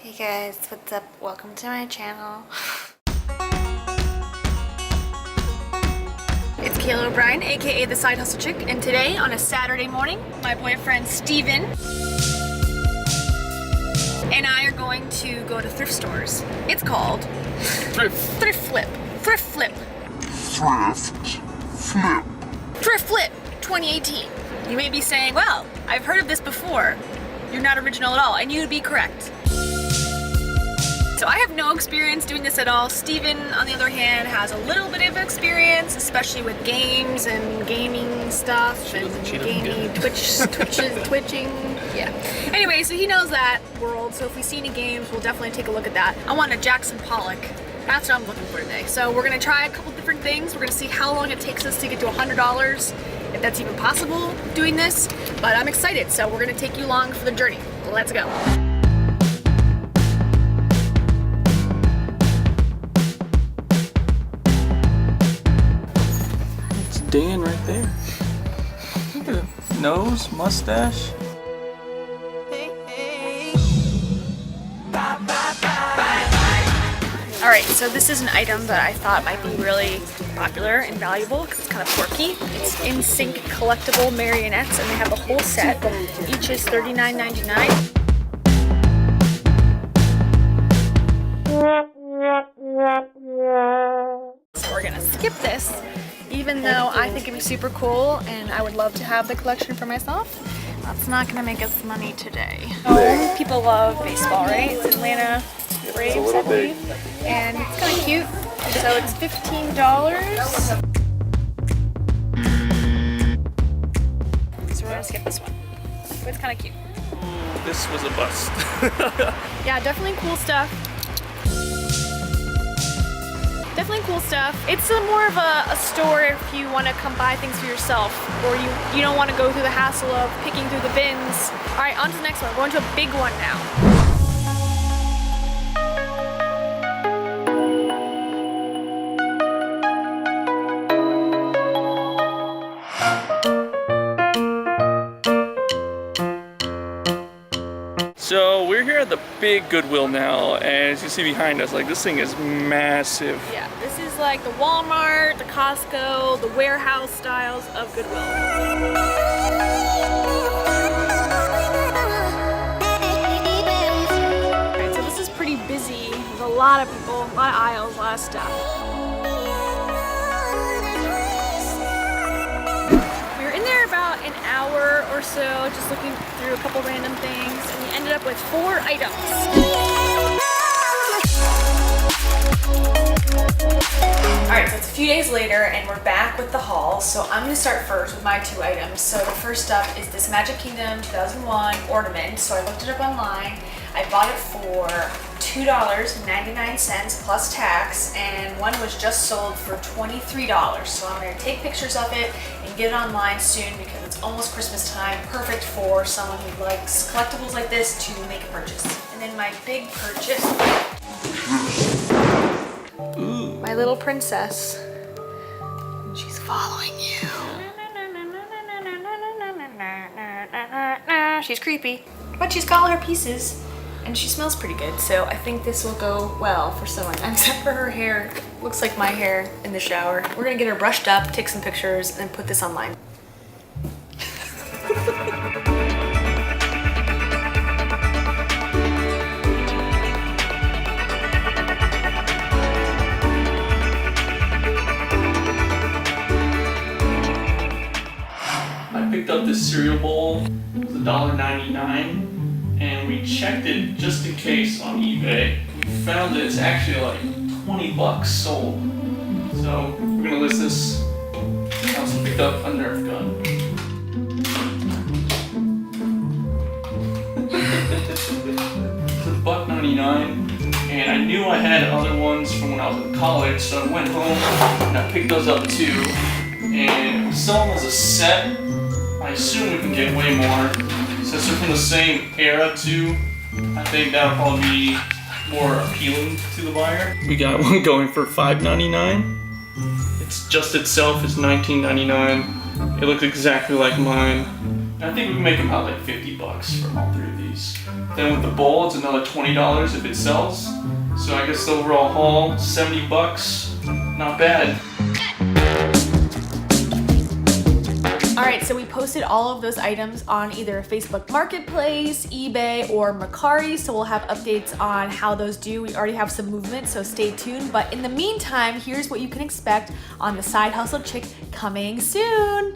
Hey guys, what's up? Welcome to my channel. It's Kayla O'Brien, aka the Side Hustle Chick, and today on a Saturday morning, my boyfriend Stephen and I are going to go to thrift stores. It's called Thrift Flip. Thrift Flip. Thrift Flip 2018. You may be saying, well, I've heard of this before. You're not original at all, and you'd be correct. So I have no experience doing this at all. Stephen, on the other hand, has a little bit of experience, especially with games and gaming stuff and gaming twitching. Yeah. Anyway, so he knows that world. So if we see any games, we'll definitely take a look at that. I want a Jackson Pollock. That's what I'm looking for today. So we're gonna try a couple different things. We're gonna see how long it takes us to get to $100, if that's even possible doing this. But I'm excited, so we're gonna take you along for the journey. Let's go. Dan right there. Look at the nose, mustache. Alright, so this is an item that I thought might be really popular and valuable because it's kind of quirky. It's In Sync collectible marionettes, and they have the whole set. Each is $39.99. So we're gonna skip this, even though I think it'd be super cool and I would love to have the collection for myself. That's not gonna make us money today. Oh, people love baseball, right? It's Atlanta Braves, I believe. And it's kind of cute. So it's $15. So we're gonna skip this one. But it's kind of cute. This was a bust. Yeah, definitely cool stuff. Definitely cool stuff. It's more of a store if you want to come buy things for yourself, or you don't want to go through the hassle of picking through the bins. All right, on to the next one. We're going to a big one now. So we're here at the big Goodwill now, and as you see behind us, like this thing is massive. Yeah, this is like the Walmart, the Costco, the warehouse styles of Goodwill. Alright, so this is pretty busy. There's a lot of people, a lot of aisles, a lot of stuff. We were in there about an hour or so, just looking through a couple random things, and we ended up with 4 items. Alright, so it's a few days later and we're back with the haul. So I'm going to start first with my 2 items. So the first up is this Magic Kingdom 2001 ornament. So I looked it up online. I bought it for $2.99 plus tax, and one was just sold for $23. So I'm going to take pictures of it and get it online soon because it's almost Christmas time. Perfect for someone who likes collectibles like this to make a purchase. And then my big purchase. Ooh. My little princess. She's following you. She's creepy, but she's got all her pieces and she smells pretty good. So I think this will go well for someone, except for her hair. Looks like my hair in the shower. We're gonna get her brushed up, take some pictures, and put this online. I picked up this cereal bowl. It was $1.99, and we checked it just in case on eBay. We found that it's actually like 20 bucks sold. So we're gonna list this. I also picked up a Nerf gun. It's $1.99, and I knew I had other ones from when I was in college, so I went home and I picked those up too. And we sell them as a set. I assume we can get way more. Since they're from the same era too, I think that'll probably be more appealing to the buyer. We got one going for $5.99. It's just itself is $19.99. It looks exactly like mine. I think we can make about like $50 for all 3 of these. Then with the bowl, it's another $20 if it sells. So I guess the overall haul, $70. Not bad. Alright, so we posted all of those items on either Facebook Marketplace, eBay, or Mercari, so we'll have updates on how those do. We already have some movement, so stay tuned. But in the meantime, here's what you can expect on the Side Hustle Chick coming soon.